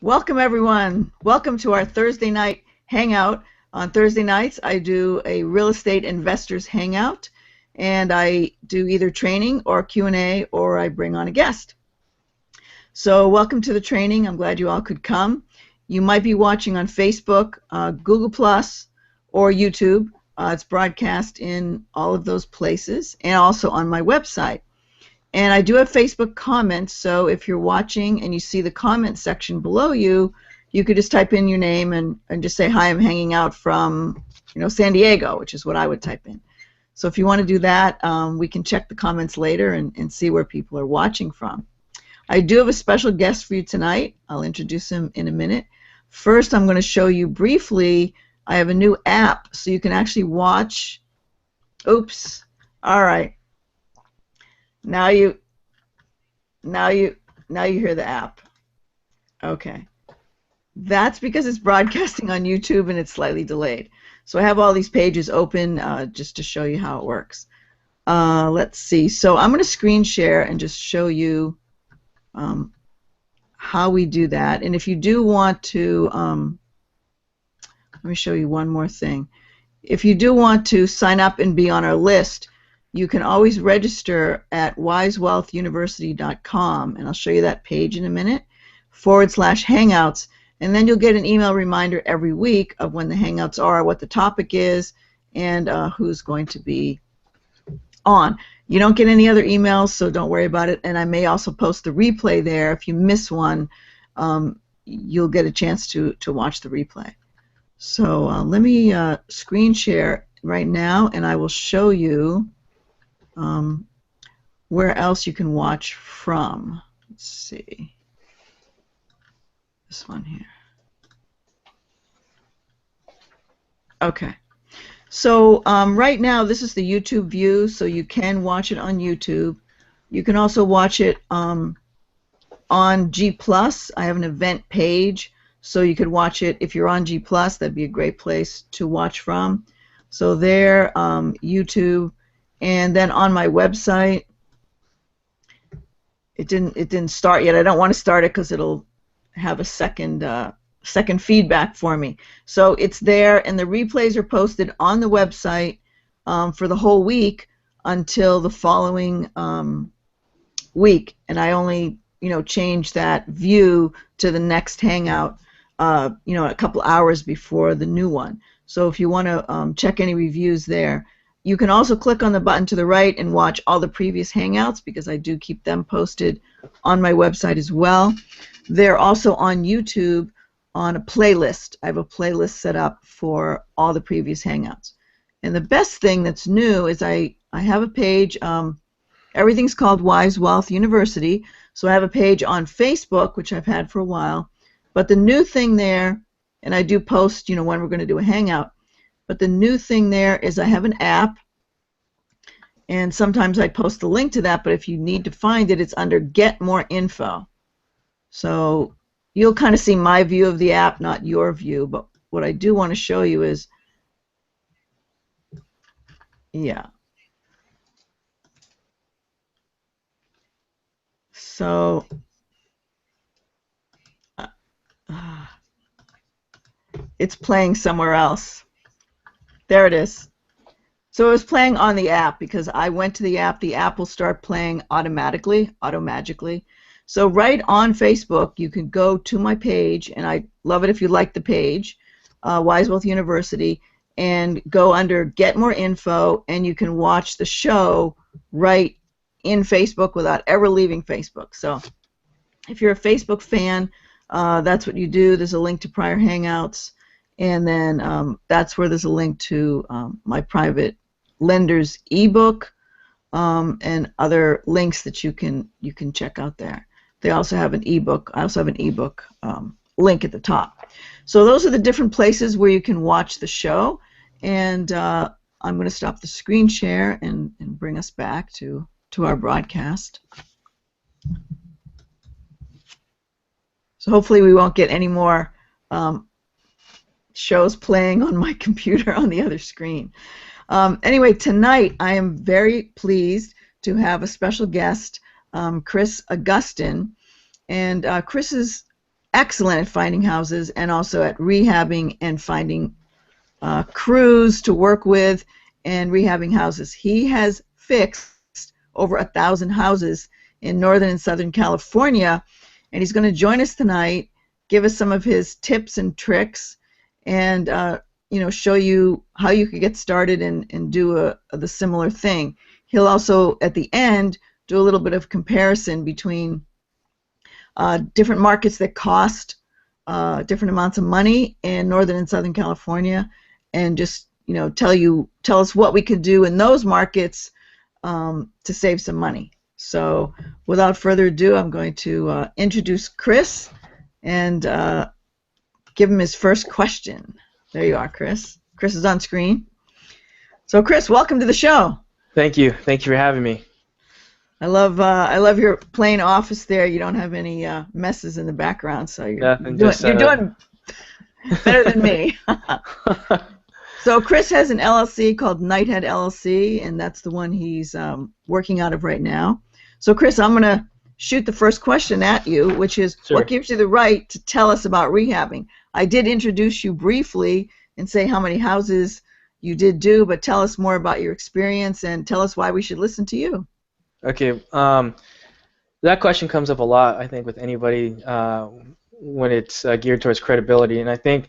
Welcome everyone. Welcome to our Thursday night hangout. On Thursday nights I do a real estate investors hangout, and I do either training or Q&A, or I bring on a guest. So welcome to the training. I'm glad you all could come. You might be watching on Facebook, Google Plus, or YouTube. It's broadcast in all of those places and also on my website. And I do have Facebook comments, so if you're watching and you see the comment section below you, you could just type in your name and just say, hi, I'm hanging out from San Diego, which is what I would type in. So if you want to do that, we can check the comments later and see where people are watching from. I do have a special guest for you tonight. I'll introduce him in a minute. First, I'm going to show you briefly, I have a new app so you can actually watch. Oops. All right. Now you hear the app. Okay. That's because it's broadcasting on YouTube and it's slightly delayed. So I have all these pages open just to show you how it works. Let's see. So I'm going to screen share and just show you how we do that. And if you do want to, let me show you one more thing. If you do want to sign up and be on our list, you can always register at wisewealthuniversity.com, and I'll show you that page in a minute, /hangouts, and then you'll get an email reminder every week of when the hangouts are, what the topic is, and who's going to be on. You don't get any other emails, so don't worry about it, and I may also post the replay there. If you miss one, you'll get a chance to watch the replay. So let me screen share right now, and I will show you where else you can watch from. Let's see. This one here. Okay. So right now this is the YouTube view, so you can watch it on YouTube. You can also watch it on G+. I have an event page, so you could watch it if you're on G+. That'd be a great place to watch from. So there, YouTube. And then on my website, it didn't start yet. I don't want to start it because it'll have a second feedback for me. So it's there, and the replays are posted on the website for the whole week until the following week. And I only change that view to the next hangout a couple hours before the new one. So if you want to check any reviews there. You can also click on the button to the right and watch all the previous hangouts, because I do keep them posted on my website as well. They're also on YouTube on a playlist. I have a playlist set up for all the previous hangouts. And the best thing that's new is I have a page, everything's called Wise Wealth University, so I have a page on Facebook, which I've had for a while. But the new thing there, and I do post when we're going to do a hangout, but the new thing there is I have an app, and sometimes I post a link to that, but if you need to find it, it's under Get More Info. So you'll kind of see my view of the app, not your view, but what I do want to show you is, yeah. So it's playing somewhere else. There it is. So it was playing on the app because I went to the app. The app will start playing automatically, automagically. So right on Facebook, you can go to my page, and I love it if you like the page, Wise Wealth University, and go under Get More Info, and you can watch the show right in Facebook without ever leaving Facebook. So if you're a Facebook fan, that's what you do. There's a link to prior hangouts. And then that's where there's a link to my private lender's ebook and other links that you can check out there. They also have an ebook. I also have an ebook link at the top. So those are the different places where you can watch the show. And I'm going to stop the screen share and bring us back to our broadcast. So hopefully we won't get any more shows playing on my computer on the other screen. Anyway, tonight I am very pleased to have a special guest, Agustin, and Chris is excellent at finding houses and also at rehabbing and finding crews to work with and rehabbing houses. He has fixed over 1,000 houses in Northern and Southern California, and he's going to join us tonight, give us some of his tips and tricks, and show you how you could get started and do the similar thing. He'll also, at the end, do a little bit of comparison between different markets that cost different amounts of money in Northern and Southern California, and just tell us what we could do in those markets to save some money. So without further ado, I'm going to introduce Chris and give him his first question. There you are, Chris. Chris is on screen. So Chris, welcome to the show. Thank you. Thank you for having me. I love your plain office there. You don't have any messes in the background, so you're doing better than me. So Chris has an LLC called Nighthead LLC, and that's the one he's working out of right now. So Chris, I'm going to shoot the first question at you, which is, sure, what gives you the right to tell us about rehabbing? I did introduce you briefly and say how many houses you did do, but tell us more about your experience and tell us why we should listen to you. Okay. That question comes up a lot, I think, with anybody when it's geared towards credibility, and I think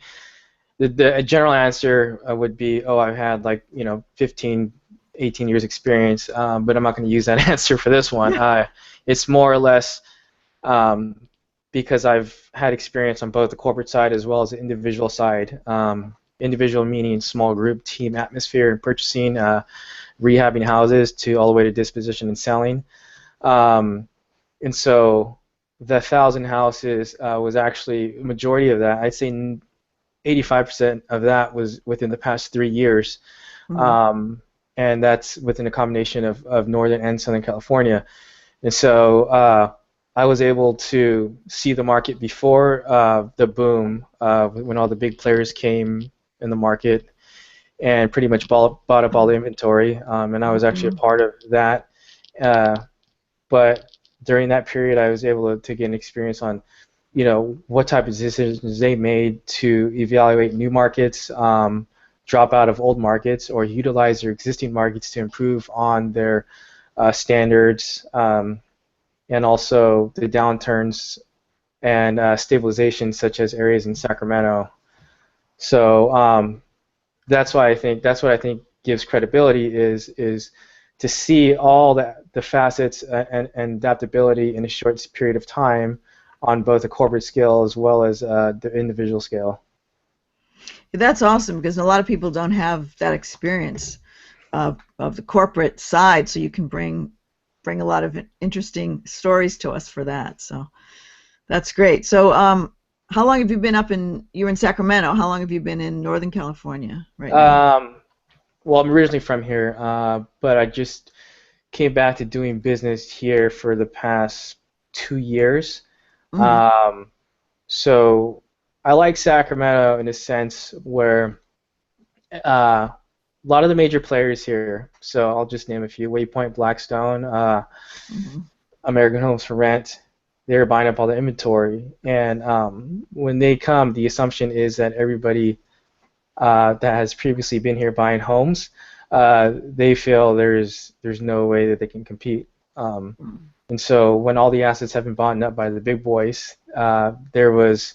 the general answer would be, oh, I've had 15, 18 years experience, but I'm not going to use that answer for this one. It's more or less because I've had experience on both the corporate side as well as the individual side. Individual meaning small group, team atmosphere, and purchasing, rehabbing houses to all the way to disposition and selling. And so the 1,000 houses was actually, majority of that, I'd say 85% of that was within the past 3 years. Mm-hmm. And that's within a combination of Northern and Southern California. And so I was able to see the market before the boom, when all the big players came in the market and pretty much bought up all the inventory, and I was actually a part of that. But during that period, I was able to get an experience on, what type of decisions they made to evaluate new markets, drop out of old markets, or utilize their existing markets to improve on their standards, and also the downturns and stabilization, such as areas in Sacramento. So that's what I think gives credibility is to see all the facets and adaptability in a short period of time on both the corporate scale as well as the individual scale. That's awesome, because a lot of people don't have that experience of the corporate side, so you can bring a lot of interesting stories to us for that. So that's great. So how long have you been you're in Sacramento, how long have you been in Northern California right now? Well, I'm originally from here, but I just came back to doing business here for the past 2 years. Mm-hmm. So I like Sacramento in a sense where a lot of the major players here, so I'll just name a few: Waypoint, Blackstone, American Homes for Rent. They're buying up all the inventory, and when they come, the assumption is that everybody that has previously been here buying homes, they feel there's no way that they can compete. And so when all the assets have been bought up by the big boys, there was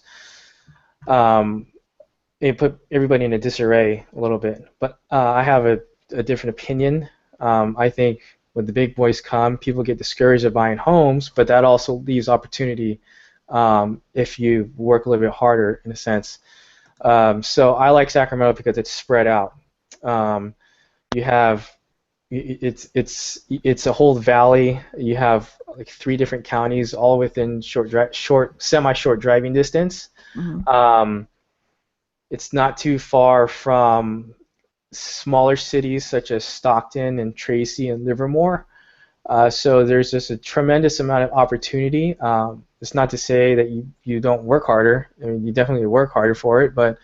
it put everybody in a disarray a little bit. But I have a different opinion. I think when the big boys come, people get discouraged of buying homes, but that also leaves opportunity if you work a little bit harder, in a sense. So I like Sacramento because it's spread out. You have it's a whole valley. You have like 3 different counties, all within semi-short driving distance. Mm-hmm. It's not too far from smaller cities such as Stockton and Tracy and Livermore. So there's just a tremendous amount of opportunity. It's not to say that you don't work harder. I mean, you definitely work harder for it, but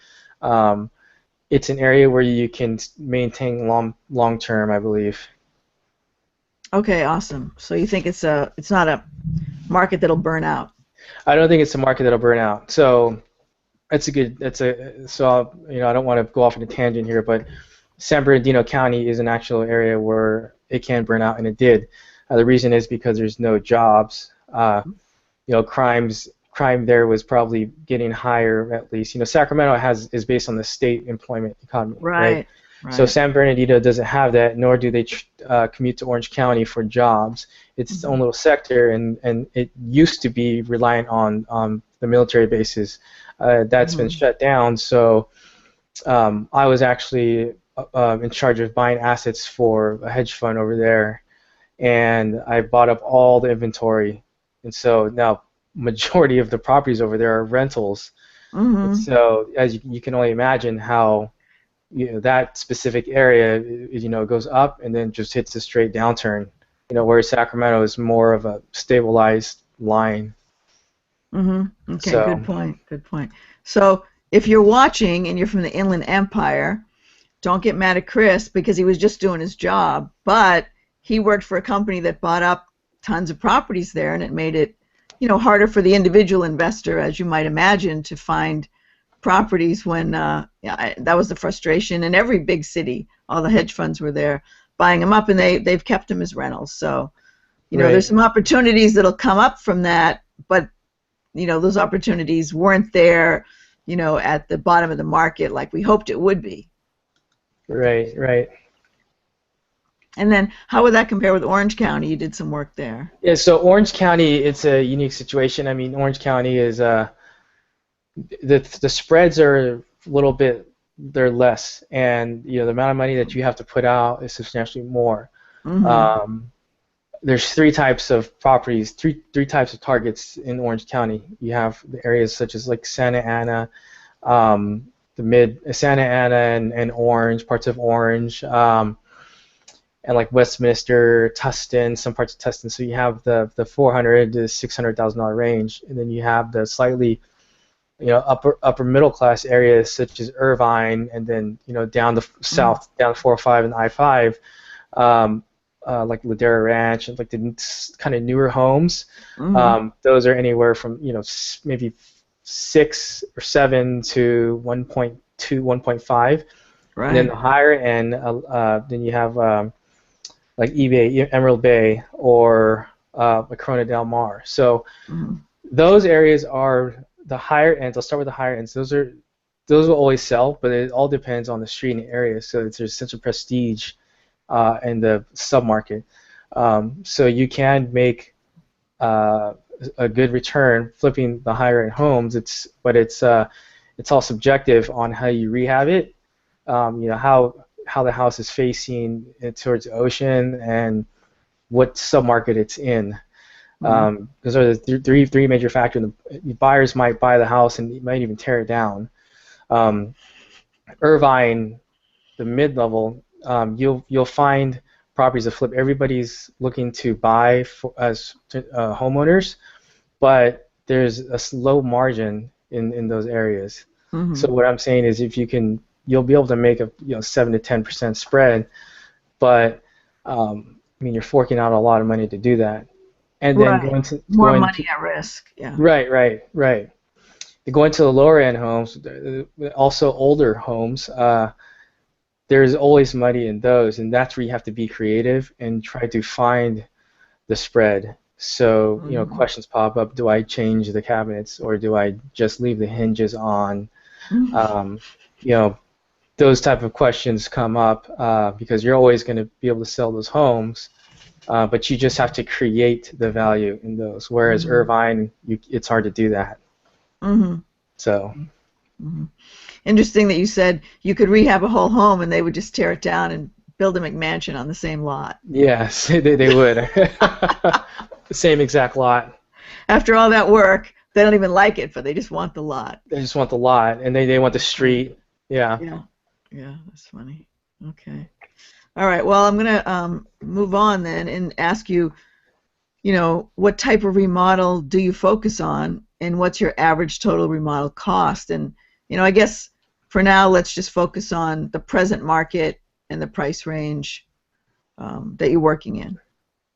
it's an area where you can maintain long term, I believe. Okay, awesome. So you think it's not a market that'll burn out? I don't think it's a market that'll burn out. So I don't want to go off on a tangent here, but San Bernardino County is an actual area where it can burn out, and it did. The reason is because there's no jobs. Crime there was probably getting higher, at least. Sacramento is based on the state employment economy, right? Right. So San Bernardino doesn't have that, nor do they commute to Orange County for jobs. It's its own little sector, and it used to be reliant on the military bases. That's been shut down. So I was actually in charge of buying assets for a hedge fund over there, and I bought up all the inventory. And so now majority of the properties over there are rentals. And so as you can only imagine how that specific area goes up and then just hits a straight downturn. Whereas Sacramento is more of a stabilized line. Okay, so, good point. So if you're watching and you're from the Inland Empire, don't get mad at Chris because he was just doing his job, but he worked for a company that bought up tons of properties there, and it made it harder for the individual investor, as you might imagine, to find properties when that was the frustration in every big city. All the hedge funds were there buying them up, and they've kept them as rentals. So there's some opportunities that'll come up from that, but those opportunities weren't there at the bottom of the market like we hoped it would be. Right. And then how would that compare with Orange County? You did some work there. Yeah, so Orange County, it's a unique situation. I mean, Orange County is the spreads are a little bit, they're less, and the amount of money that you have to put out is substantially more. There's three types of properties, three types of targets in Orange County. You have the areas such as like Santa Ana, Santa Ana and Orange, parts of Orange, and like Westminster, Tustin, some parts of Tustin. So you have the $400,000 to $600,000 range, and then you have the slightly upper middle class areas such as Irvine, and then down the south, down 405 and I-5, like Ladera Ranch and like the kind of newer homes. Those are anywhere from maybe 6 or 7 to 1.2, 1.5. Right. And then the higher end, then you have like Emerald Bay or like Corona Del Mar. So those areas are the higher ends. I'll start with the higher ends. Those will always sell, but it all depends on the street and the area. So there's a sense of prestige in the submarket. So you can make a good return flipping the higher end homes. But it's all subjective on how you rehab it. How the house is facing towards the ocean and what submarket it's in. Those are the three major factors. The buyers might buy the house and might even tear it down. Irvine, the mid-level, you'll find properties that flip. Everybody's looking to buy as homeowners, but there's a low margin in those areas. So what I'm saying is, you'll be able to make a 7 to 10% spread, but you're forking out a lot of money to do that. And then more money at risk. Yeah. Right. Going to the lower end homes, also older homes, there's always money in those, and that's where you have to be creative and try to find the spread. So questions pop up: do I change the cabinets, or do I just leave the hinges on? Those type of questions come up because you're always going to be able to sell those homes. But you just have to create the value in those. Whereas Irvine, it's hard to do that. So. Interesting that you said you could rehab a whole home and they would just tear it down and build a McMansion on the same lot. Yes, they would. The same exact lot. After all that work, they don't even like it, but they just want the lot. They just want the lot, and they want the street. Yeah, that's funny. Okay. All right, well, I'm going to move on then and ask you, what type of remodel do you focus on, and what's your average total remodel cost? And, I guess for now, let's just focus on the present market and the price range that you're working in.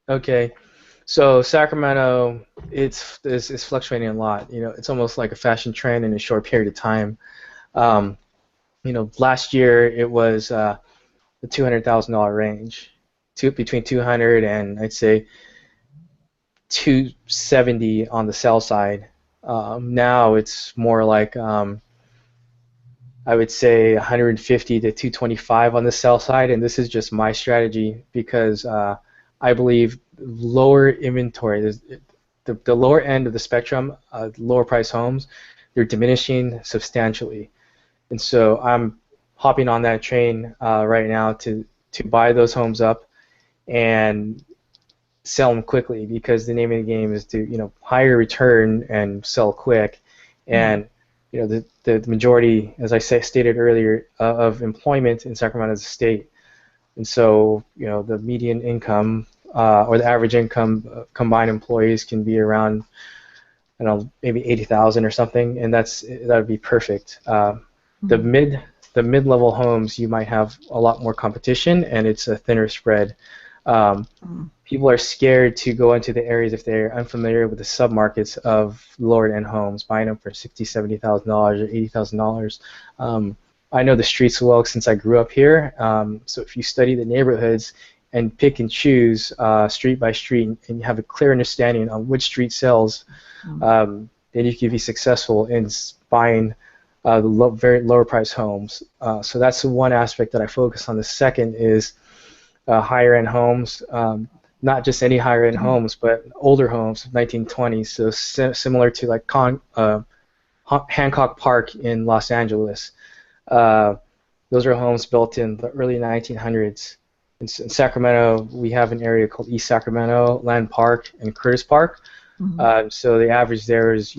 Okay. So Sacramento, it's fluctuating a lot. You know, it's almost like a fashion trend in a short period of time. Um, you know, last year it was the $200,000 range, between 200 and I'd say 270 on the sell side. Now it's more like I would say 150 to 225 on the sell side, and this is just my strategy because I believe lower inventory, the lower end of the spectrum, lower price homes, they're diminishing substantially, and so I'm hopping on that train right now to buy those homes up and sell them quickly because the name of the game is to higher return and sell quick, and the majority, as I stated earlier, of employment in Sacramento is a state, and so the median income or the average income combined employees can be around maybe 80,000 or something, and that would be perfect. The mid-level homes you might have a lot more competition and it's a thinner spread. People are scared to go into the areas if they're unfamiliar with the submarkets of lower-end homes, buying them for $60,000, $70,000 or $80,000. I know the streets well since I grew up here, so if you study the neighborhoods and pick and choose street by street and you have a clear understanding on which street sells, then you can be successful in buying the very lower price homes. So that's the one aspect that I focus on. The second is higher end homes, not just any higher end homes, but older homes, 1920s, so similar to like Hancock Park in Los Angeles. Those are homes built in the early 1900s. In Sacramento, we have an area called East Sacramento, Land Park, and Curtis Park. So the average there is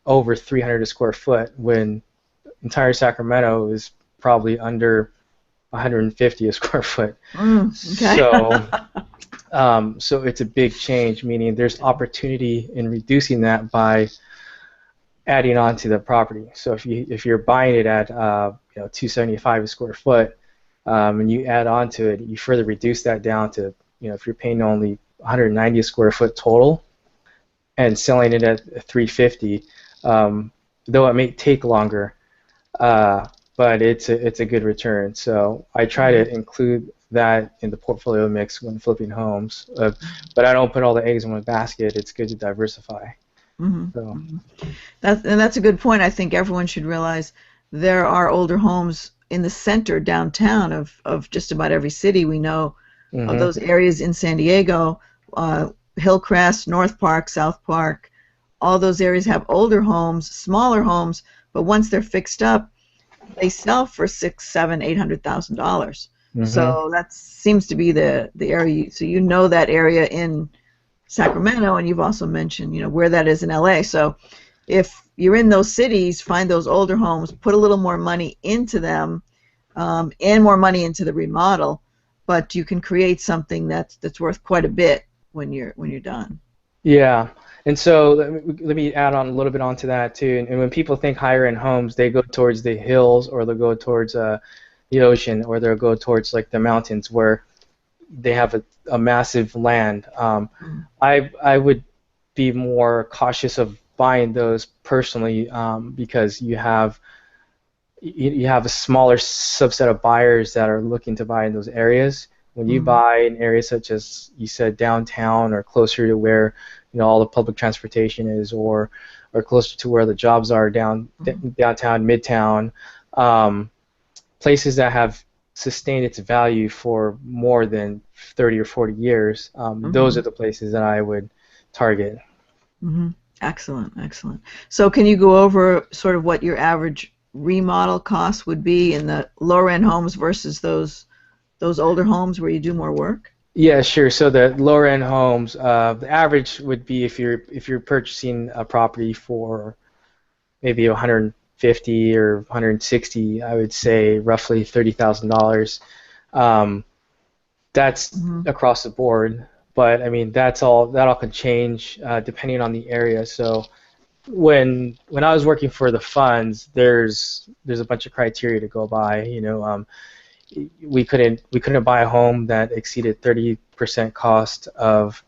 over 300 a square foot, when entire Sacramento is probably under 150 a square foot. Okay. So it's a big change, meaning there's opportunity in reducing that by adding on to the property. So if you're buying it at 275 a square foot, and you add on to it, you further reduce that down to if you're paying only 190 a square foot total and selling it at 350, though it may take longer, but it's a good return. So I try to include that in the portfolio mix when flipping homes, but I don't put all the eggs in one basket. It's good to diversify. So. That's a good point. I think everyone should realize there are older homes in the center downtown of just about every city we know. Of those areas in San Diego, Hillcrest, North Park, South Park, all those areas have older homes, smaller homes, but once they're fixed up, they sell for $600,000, $700,000, $800,000. So that seems to be the area. So that area in Sacramento, and you've also mentioned where that is in LA. So if you're in those cities, find those older homes, put a little more money into them, and more money into the remodel, but you can create something that's worth quite a bit when you're done. Yeah, and so let me add on a little bit onto that too. And when people think higher end homes, they go towards the hills, or they'll go towards the ocean, or they'll go towards like the mountains where they have a massive land. I would be more cautious of buying those personally, because you have a smaller subset of buyers that are looking to buy in those areas. When you buy in areas such as you said downtown, or closer to where all the public transportation is, or closer to where the jobs are downtown, midtown, places that have sustained its value for more than 30 or 40 years, those are the places that I would target. Excellent, excellent. So can you go over sort of what your average remodel cost would be in the lower end homes versus those older homes where you do more work? Yeah, sure. So the lower end homes, the average would be, if you're purchasing a property for maybe 150 or 160, I would say roughly $30,000. That's across the board, but I mean that all can change depending on the area. So when I was working for the funds, there's a bunch of criteria to go by. We couldn't buy a home that exceeded 30% cost of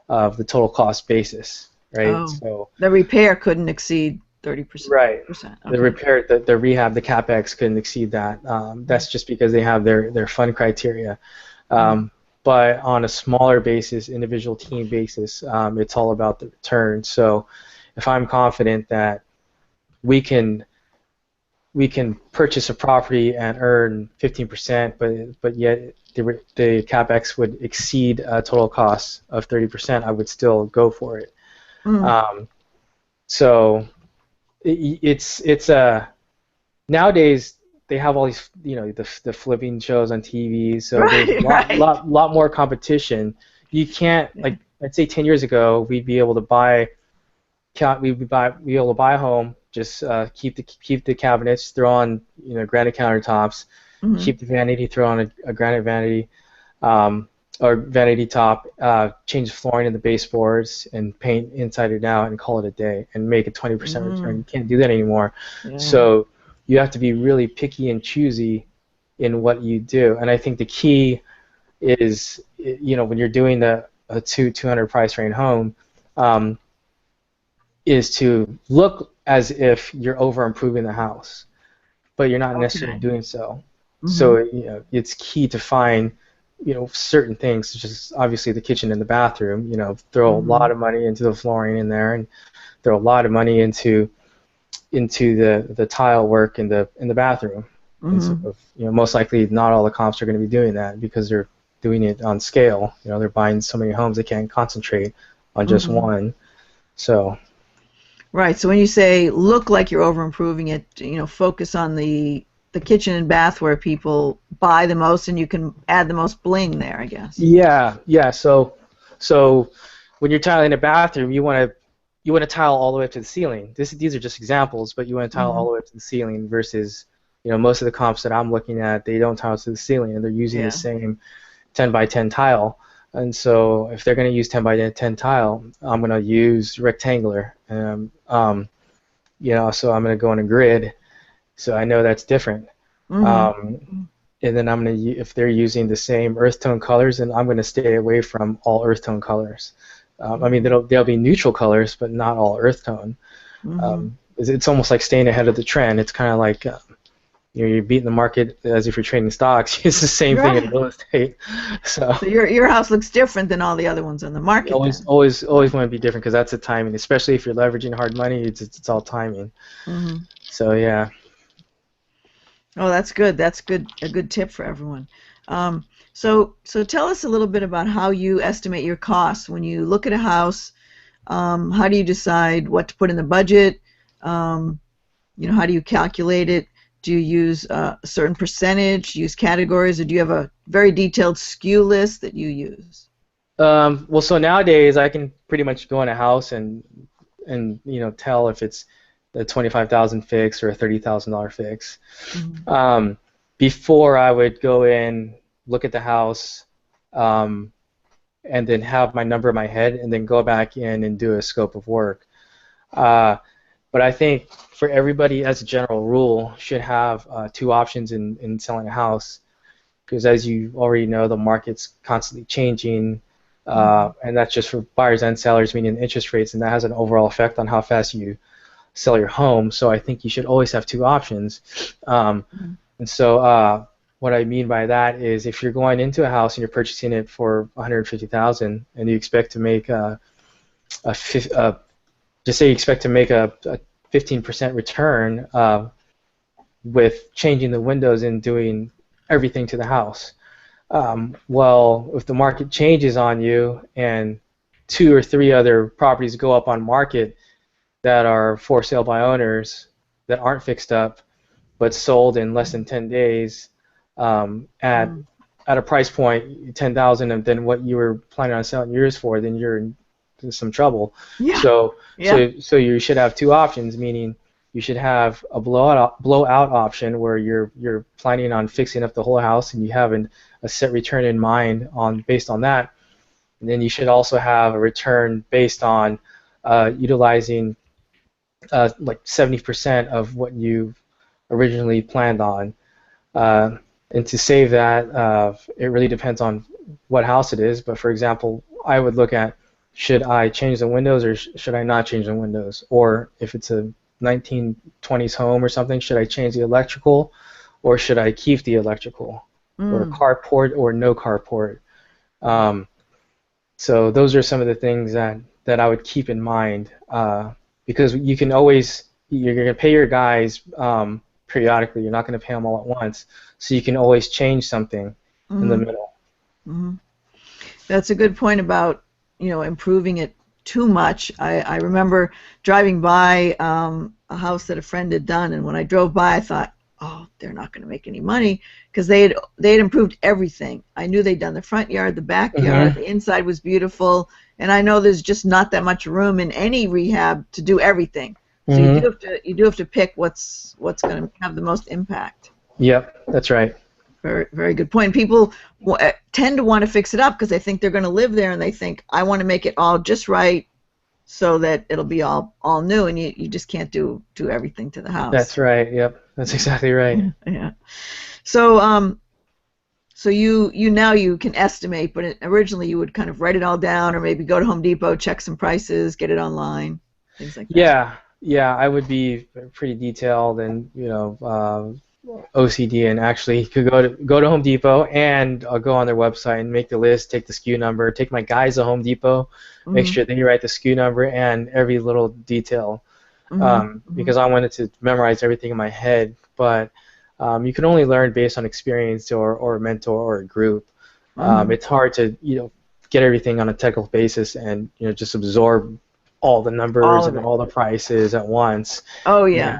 of the total cost basis, right? Oh, So the repair couldn't exceed 30%. right, the Okay. repair, the rehab, the capex couldn't exceed that. That's just because they have their fund criteria. Mm. But on a smaller basis, individual team basis, it's all about the return. So if I'm confident that we can purchase a property and earn 15%, but yet the capex would exceed total costs of 30%, I would still go for it. Mm. So it's nowadays they have all these, the flipping shows on TV, so there's a Right, right. lot more competition. You can't, Yeah. like, let's say 10 years ago we'd be able to buy a home, just keep the cabinets, throw on granite countertops, Hmm. keep the vanity, throw on a granite vanity, or vanity top, change the flooring and the baseboards, and paint inside and out, and call it a day, and make a 20% return. Mm. You can't do that anymore. Yeah. So you have to be really picky and choosy in what you do. And I think the key is, when you're doing a 200 price range home, is to look as if you're over improving the house, but you're not necessarily Okay. doing so. Hmm. So it's key to find certain things, such as obviously the kitchen and the bathroom. Throw a Hmm. lot of money into the flooring in there, and throw a lot of money into the tile work in the bathroom. And so, Hmm. most likely not all the comps are going to be doing that because they're doing it on scale. They're buying so many homes they can't concentrate on just Hmm. one. So Right. So when you say look like you're over improving it, focus on the kitchen and bath where people buy the most, and you can add the most bling there, I guess. yeah, yeah. So when you're tiling a bathroom, you want to tile all the way up to the ceiling. These are just examples, but you want to tile all Hmm. the way up to the ceiling versus, most of the comps that I'm looking at, they don't tile to the ceiling, and they're using the Yeah. same 10 by 10 tile. And so if they're going to use 10 by 10 tile, I'm going to use rectangular. So I'm going to go on a grid, so I know that's different. Hmm. Um, and then if they're using the same earth tone colors, then I'm going to stay away from all earth tone colors. I mean, they'll be neutral colors, but not all earth tone. Hmm. It's almost like staying ahead of the trend. It's kind of like you're beating the market as if you're trading stocks. It's the same thing in Right. real estate. So So your house looks different than all the other ones on the you market always then. always Right. always want to be different because that's the timing. Especially if you're leveraging hard money, it's all timing. Hmm. So yeah. Oh, that's good. That's good. A good tip for everyone. So tell us a little bit about how you estimate your costs when you look at a house. How do you decide what to put in the budget? Um, how do you calculate it? Do you use a certain percentage, use categories, or do you have a very detailed SKU list that you use? Well, so nowadays I can pretty much go in a house and tell if it's a 25,000 fix or a $30,000 fix. Hmm. Um, Before I would go in, look at the house, um, and then have my number in my head, and then go back in and do a scope of work. Uh, but I think for everybody, as a general rule, should have two options in selling a house, because as you already know, the market's constantly changing, Hmm. and that's just for buyers and sellers, meaning interest rates, and that has an overall effect on how fast you sell your home. So I think you should always have two options. And so what I mean by that is if you're going into a house and you're purchasing it for 150,000 and you expect to make just say you expect to make a 15% return with changing the windows and doing everything to the house. Well, if the market changes on you and two or three other properties go up on market that are for sale by owners that aren't fixed up but sold in less than 10 days at Hmm. a price point 10,000 and then what you were planning on selling yours for, then you're in some trouble. Yeah. So Yeah. so you should have two options, meaning you should have a blowout option where you're planning on fixing up the whole house and you have a set return in mind based on that. And then you should also have a return based on utilizing like 70% of what you originally planned on. Uh, and to save that, it really depends on what house it is. But for example, I would look at should I change the windows or should I not change the windows? Or if it's a 1920s home or something, should I change the electrical or should I keep the electrical? Or carport or no carport? So those are some of the things that I would keep in mind, because you can always, you're going to pay your guys periodically. You're not going to pay them all at once. So you can always change something in the middle. That's a good point about, improving it too much. I remember driving by a house that a friend had done, and when I drove by, I thought, oh, they're not going to make any money, because they had improved everything. I knew they'd done the front yard, the backyard, the inside was beautiful, and I know there's just not that much room in any rehab to do everything. So you do have to pick what's going to have the most impact. Yep, that's right. Very, very good point. People tend to want to fix it up because they think they're going to live there, and they think, I want to make it all just right so that it'll be all new, and you just can't do everything to the house. That's right. Yep, that's exactly right. Yeah. So so you now you can estimate, but originally you would kind of write it all down, or maybe go to Home Depot, check some prices, get it online, things like that. Yeah, I would be pretty detailed and OCD, and actually could go to Home Depot and go on their website and make the list, take the SKU number, take my guys to Home Depot, make sure they write the SKU number and every little detail, because I wanted to memorize everything in my head. But you can only learn based on experience or a mentor or a group. It's hard to get everything on a technical basis and just absorb all the numbers and all the prices at once. Oh yeah.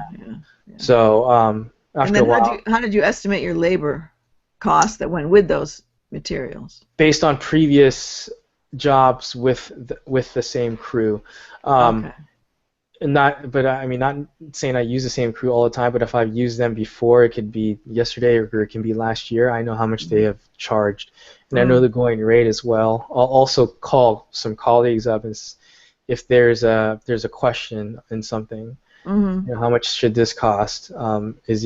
So after a while, how did you estimate your labor costs that went with those materials? Based on previous jobs with the same crew. Okay. Not saying I use the same crew all the time, but if I've used them before, it could be yesterday or it can be last year. I know how much they have charged, and I know the going rate as well. I'll also call some colleagues up and if there's a question in something. How much should this cost? Is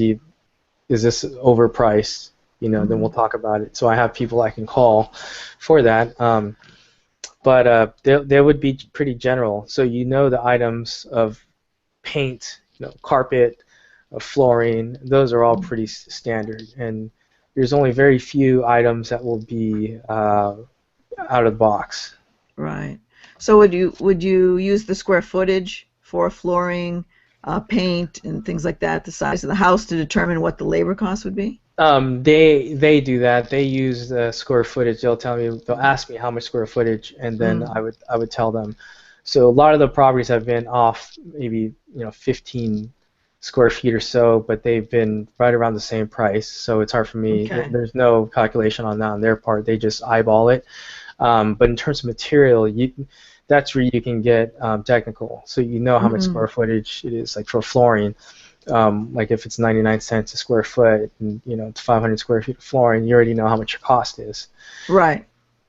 this overpriced? Then we'll talk about it. So I have people I can call for that. But they would be pretty general. So the items of paint, carpet, flooring. Those are all pretty standard, and there's only very few items that will be out of the box. Right. So would you use the square footage for flooring, paint, and things like that, the size of the house, to determine what the labor cost would be? They do that. They use the square footage. They'll ask me how much square footage, and then I would tell them. So a lot of the properties have been off maybe 15 square feet or so, but they've been right around the same price. So it's hard for me. There's no calculation on that on their part. They just eyeball it. But in terms of material, that's where you can get technical. So how much square footage it is, like for flooring. Like if it's 99 cents a square foot, and it's 500 square feet of flooring, you already know how much your cost is. Right.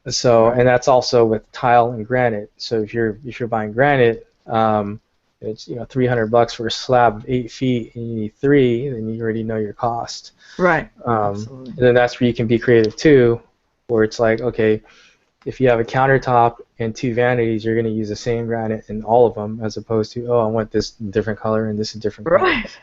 So, and that's also with tile and granite. So if you're buying granite, it's $300 for a slab of 8 feet, and you need 3, then you already know your cost. Right. And then that's where you can be creative too, where it's like, okay, if you have a countertop and 2 vanities, you're going to use the same granite in all of them, as opposed to, I want this different color and this a different color. Right.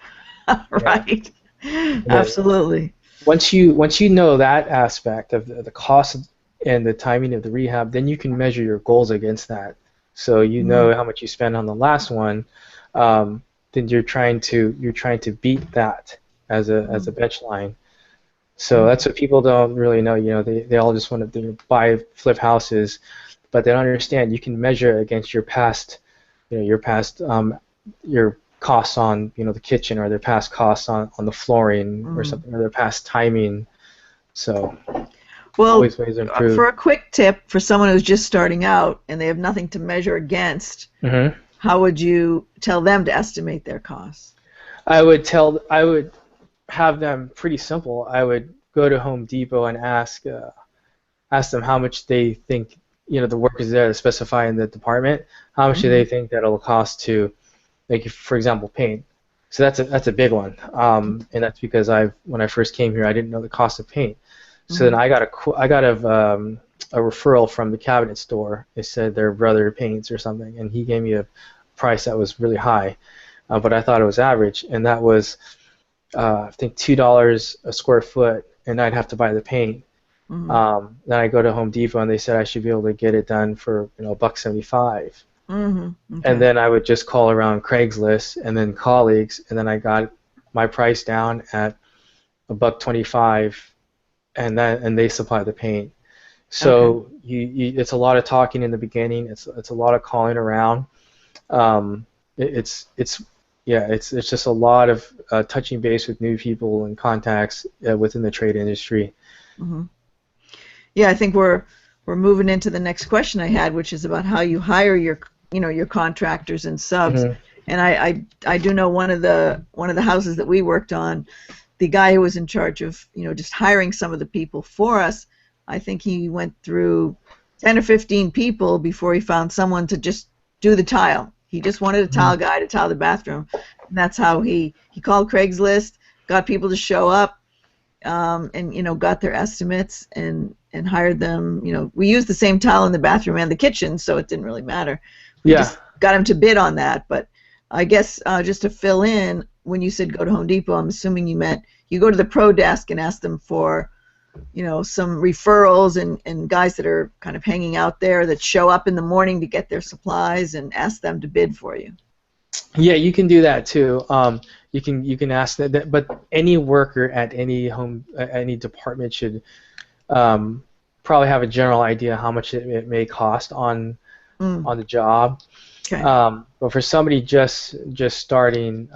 Right. Yeah. Absolutely. Once you know that aspect of the cost and the timing of the rehab, then you can measure your goals against that. So know how much you spend on the last one, then you're trying to beat that as a bench line. So that's what people don't really know. They all just want to flip houses, but they don't understand. You can measure against your past, your costs on the kitchen, or their past costs on the flooring or something, or their past timing. So always ways to improve. For a quick tip for someone who's just starting out and they have nothing to measure against, how would you tell them to estimate their costs? I would have them pretty simple. I would go to Home Depot and ask them how much they think the workers there to specify in the department. How much do they think that it'll cost to, like, for example, paint? So that's a big one, and that's because when I first came here, I didn't know the cost of paint. So then I got a referral from the cabinet store. They said their brother paints or something, and he gave me a price that was really high, but I thought it was average, and that was I think $2 a square foot, and I'd have to buy the paint. Then I go to Home Depot, and they said I should be able to get it done for $1.75. Okay. And then I would just call around Craigslist and then colleagues, and then I got my price down at $1.25, and they supply the paint. So it's a lot of talking in the beginning. It's a lot of calling around. It's just a lot of touching base with new people and contacts within the trade industry. Yeah, I think we're moving into the next question I had, which is about how you hire your contractors and subs. And I do know one of the houses that we worked on, the guy who was in charge of just hiring some of the people for us, I think he went through 10 or 15 people before he found someone to just do the tile. He just wanted a tile guy to tile the bathroom, and that's how he called Craigslist, got people to show up, and got their estimates and hired them. We used the same tile in the bathroom and the kitchen, so it didn't really matter. We just got him to bid on that. But I guess just to fill in, when you said go to Home Depot, I'm assuming you meant you go to the pro desk and ask them for some referrals and guys that are kind of hanging out there that show up in the morning to get their supplies and ask them to bid for you. Yeah, you can do that too. You can ask that, but any worker at any department should probably have a general idea how much it may cost on the job. Okay. But for somebody just starting,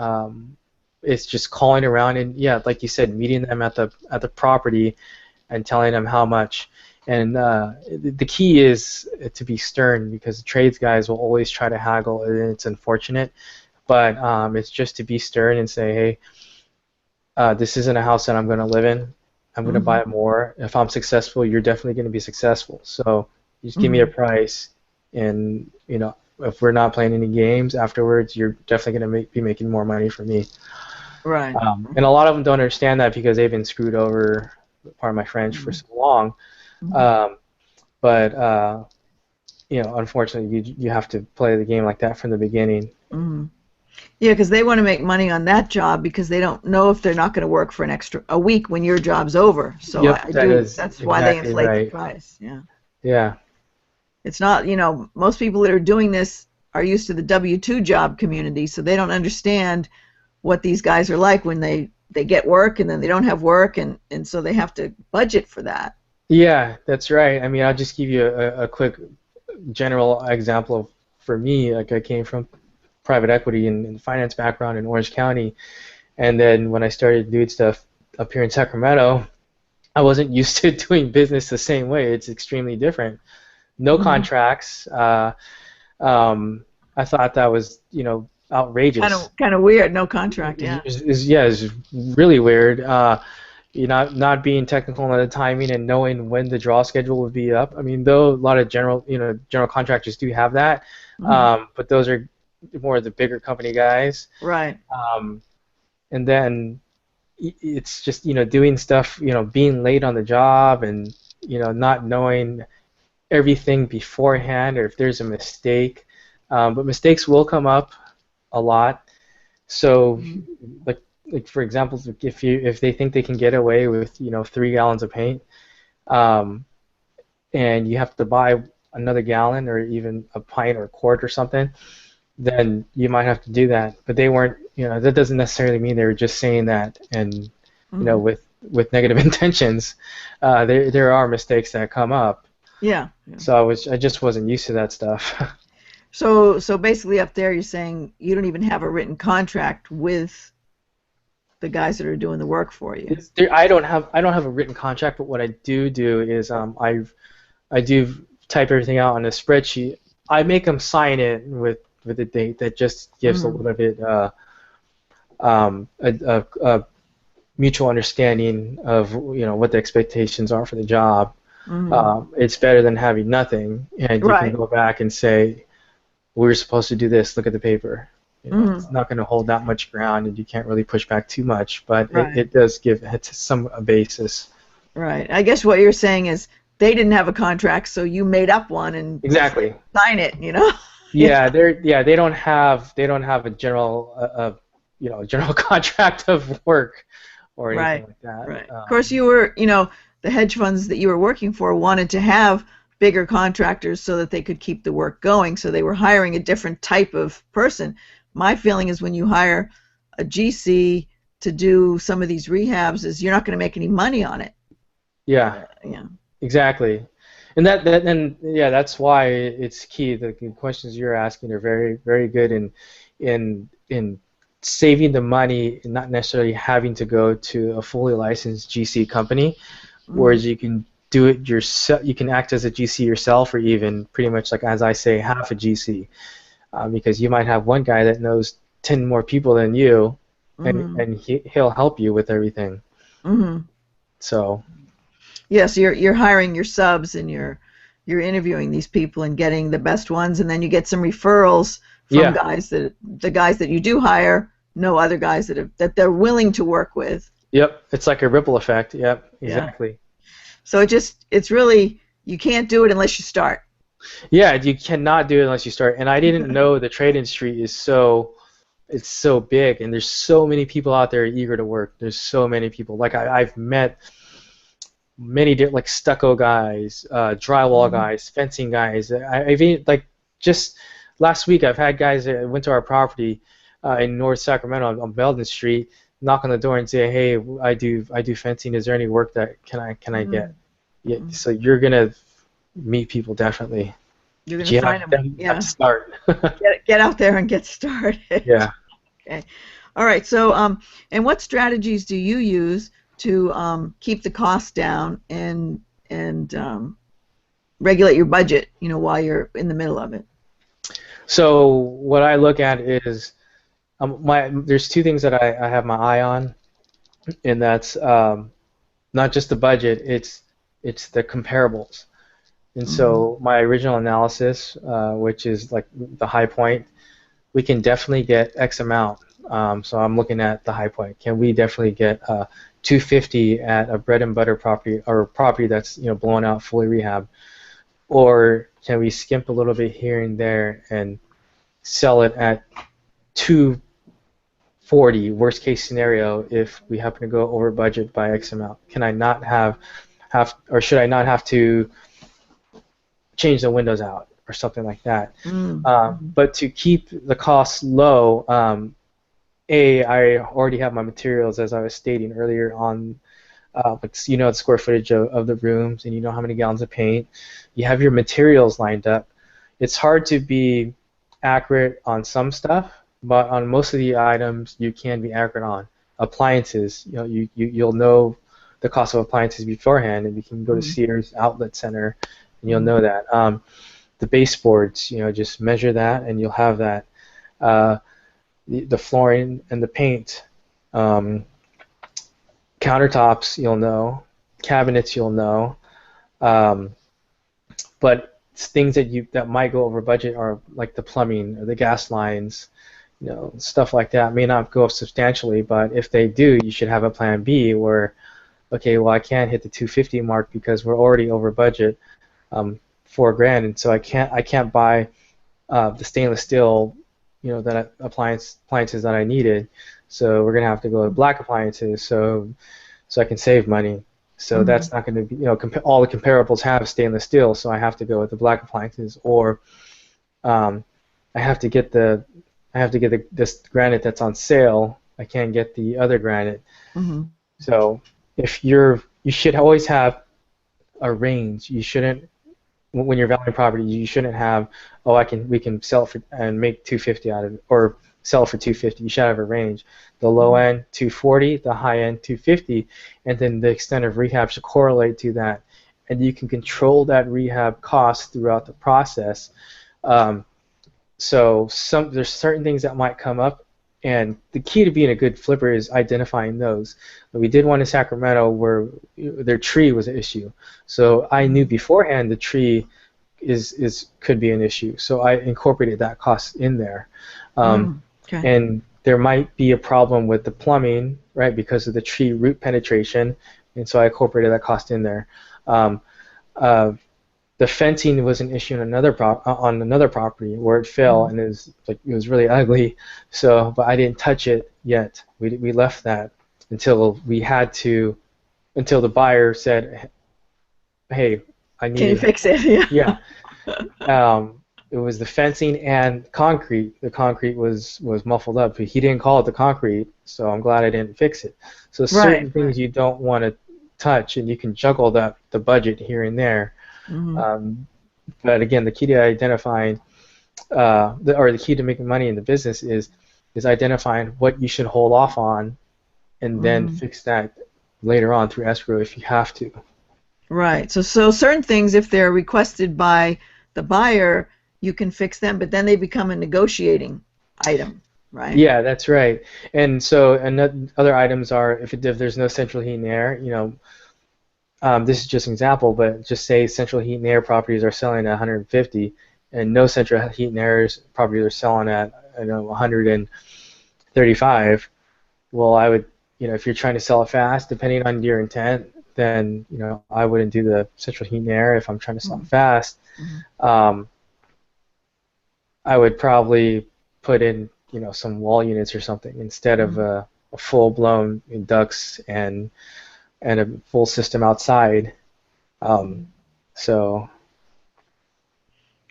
it's just calling around and like you said, meeting them at the property and telling them how much. And the key is to be stern, because the trades guys will always try to haggle, and it's unfortunate. But it's just to be stern and say, hey, this isn't a house that I'm going to live in. I'm going to buy it more. If I'm successful, you're definitely going to be successful. So just give me a price, and if we're not playing any games afterwards, you're definitely going to be making more money for me. Right. And a lot of them don't understand that because they've been screwed over, pardon my French, for so long. But unfortunately, you have to play the game like that from the beginning. Yeah, because they want to make money on that job because they don't know if they're not going to work for a week when your job's over. So that's why they inflate the price. Yeah. It's not, most people that are doing this are used to the W-2 job community, so they don't understand what these guys are like when they get work and then they don't have work, and so they have to budget for that. Yeah, that's right. I mean, I'll just give you a quick general example of, for me, like I came from private equity and finance background in Orange County, and then when I started doing stuff up here in Sacramento, I wasn't used to doing business the same way. It's extremely different. No contracts. I thought that was, outrageous. Kind of weird. No contract. Yeah. It's really weird. Not being technical on the timing and knowing when the draw schedule would be up. I mean, though a lot of general contractors do have that, but those are more of the bigger company guys. Right. And then it's just doing stuff, being late on the job and not knowing everything beforehand, or if there's a mistake. But mistakes will come up a lot. So like for example, if they think they can get away with 3 gallons of paint, and you have to buy another gallon or even a pint or a quart or something, then you might have to do that. But they weren't, that doesn't necessarily mean they were just saying that and with negative intentions. There are mistakes that come up. Yeah. So I just wasn't used to that stuff. So basically up there you're saying you don't even have a written contract with the guys that are doing the work for you. I don't have a written contract, but what I do is I do type everything out on a spreadsheet. I make them sign it with a date that just gives a little bit a mutual understanding of what the expectations are for the job. It's better than having nothing, and you can go back and say, we were supposed to do this, look at the paper. It's not going to hold that much ground, and you can't really push back too much, but it does give some a basis. Right. I guess what you're saying is they didn't have a contract, so you made up one and Exactly. sign it, you know? Yeah, they don't have a general general contract of work or anything Right, like that. right. Of course, the hedge funds that you were working for wanted to have bigger contractors so that they could keep the work going, so they were hiring a different type of person. My feeling is when you hire a GC to do some of these rehabs is you're not going to make any money on it. Yeah, Yeah. exactly. And that's why it's key. The questions you're asking are very, very good in saving the money and not necessarily having to go to a fully licensed GC company, whereas you can do it yourself. You can act as a GC yourself, or even pretty much like, as I say, half a GC, because you might have one guy that knows 10 more people than you, and he'll help you with everything. So. Yes, you're hiring your subs and you're interviewing these people and getting the best ones, and then you get some referrals from the guys that you do hire know other guys that they're willing to work with. Yep, it's like a ripple effect. Yep, exactly. Yeah. So it's really, you can't do it unless you start. Yeah, you cannot do it unless you start. And I didn't know the trade industry is so big, and there's so many people out there eager to work. There's so many people. Like I've met many different, like stucco guys, drywall guys, fencing guys. I've even, like, just last week I've had guys that went to our property in North Sacramento on Belden Street, knock on the door and say, "Hey, I do fencing. Is there any work that can I get?" Yeah, so you're gonna meet people definitely. You're gonna find them. You have to start. Get out there and get started. Yeah. Okay. All right. So and what strategies do you use to keep the costs down and regulate your budget, while you're in the middle of it? So what I look at is there's two things that I have my eye on, and that's not just the budget, it's the comparables. And so my original analysis, which is like the high point, we can definitely get X amount. So I'm looking at the high point. Can we definitely get 250 at a bread and butter property, or a property that's blown out, fully rehab, or can we skimp a little bit here and there and sell it at 240, worst case scenario, if we happen to go over budget by X amount? Can I not have or should I not have to change the windows out or something like that? But to keep the costs low, I already have my materials, as I was stating earlier, on the square footage of the rooms, and how many gallons of paint. You have your materials lined up. It's hard to be accurate on some stuff, but on most of the items you can be accurate on. Appliances, you'll know the cost of appliances beforehand, and you can go to Sears Outlet Center and you'll know that. The baseboards, just measure that and you'll have that. The flooring and the paint, countertops, you'll know. Cabinets, you'll know. But things that might go over budget are like the plumbing or the gas lines, stuff like that may not go up substantially, but if they do, you should have a plan B where, okay, well, I can't hit the 250 mark because we're already over budget, $4,000, and so I can't buy the stainless steel, appliances that I needed. So we're gonna have to go with black appliances, so I can save money. So that's not going to be, all the comparables have stainless steel, so I have to go with the black appliances, or I have to get this granite that's on sale. I can't get the other granite. So you should always have a range. You shouldn't, when you're valuing property, you shouldn't have, we can sell it for and make 250 out of it, or sell for 250. You should have a range. The low end 240, the high end 250, and then the extent of rehab should correlate to that. And you can control that rehab cost throughout the process. So there's certain things that might come up, and the key to being a good flipper is identifying those. We did one in Sacramento where their tree was an issue. So I knew beforehand the tree could be an issue. So I incorporated that cost in there. And there might be a problem with the plumbing, right, because of the tree root penetration, and so I incorporated that cost in there. uh, the fencing was an issue on another property where it fell, and it was really ugly. So, but I didn't touch it yet. We left that until until the buyer said, "Hey, I Can you needed." fix it? Yeah. Yeah. It was the fencing and concrete. The concrete was muffled up. He didn't call it the concrete, so I'm glad I didn't fix it. So certain things you don't want to touch, and you can juggle the budget here and there. But again, the key to identifying, the key to making money in the business is identifying what you should hold off on, and then fix that later on through escrow if you have to. Right. So certain things, if they're requested by the buyer, you can fix them, but then they become a negotiating item, right? Yeah, that's right. And so other items are if there's no central heat and air, this is just an example, but just say central heat and air properties are selling at 150, and no central heat and air properties are selling at 135. Well, I would, if you're trying to sell it fast, depending on your intent, then I wouldn't do the central heat and air if I'm trying to sell it fast. I would probably put in some wall units or something instead of a full-blown ducts and a full system outside. So.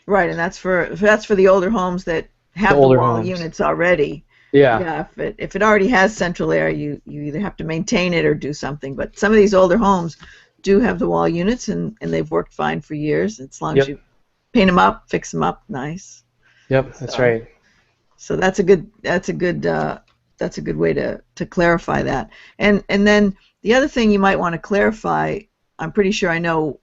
Right, and that's for the older homes that have the wall units already. Yeah. Yeah. If it already has central air, you either have to maintain it or do something. But some of these older homes do have the wall units, and they've worked fine for years as long as you paint them up, fix them up, nice. Yep, that's right. So that's a good way to clarify that. And then the other thing you might want to clarify, I'm pretty sure I know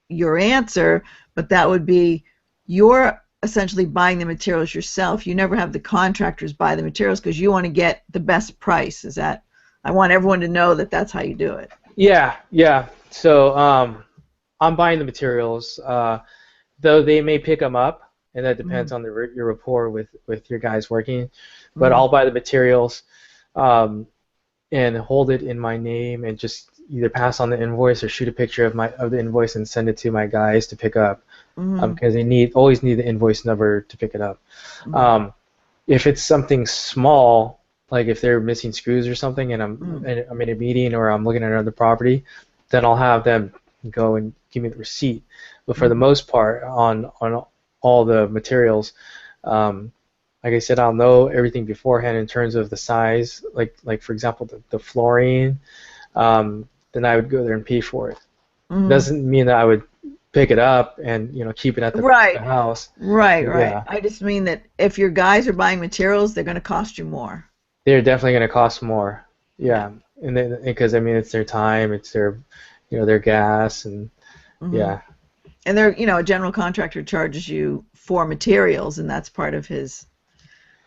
your answer, but that would be you're essentially buying the materials yourself. You never have the contractors buy the materials because you want to get the best price. I want everyone to know that that's how you do it. Yeah. So I'm buying the materials, though they may pick them up, and that depends on your rapport with your guys working. But I'll buy the materials and hold it in my name, and just either pass on the invoice or shoot a picture of the invoice and send it to my guys to pick up, because they always need the invoice number to pick it up. If it's something small, like if they're missing screws or something, and I'm in a meeting or I'm looking at another property, then I'll have them go and give me the receipt. But for the most part, on all the materials, like I said, I'll know everything beforehand in terms of the size. Like for example, the flooring. Then I would go there and pay for it. Doesn't mean that I would pick it up and keep it at the house. Right. Yeah. I just mean that if your guys are buying materials, they're going to cost you more. They're definitely going to cost more. Yeah, and because it's their time, it's their their gas, and yeah. And they're a general contractor charges you for materials, and that's part of his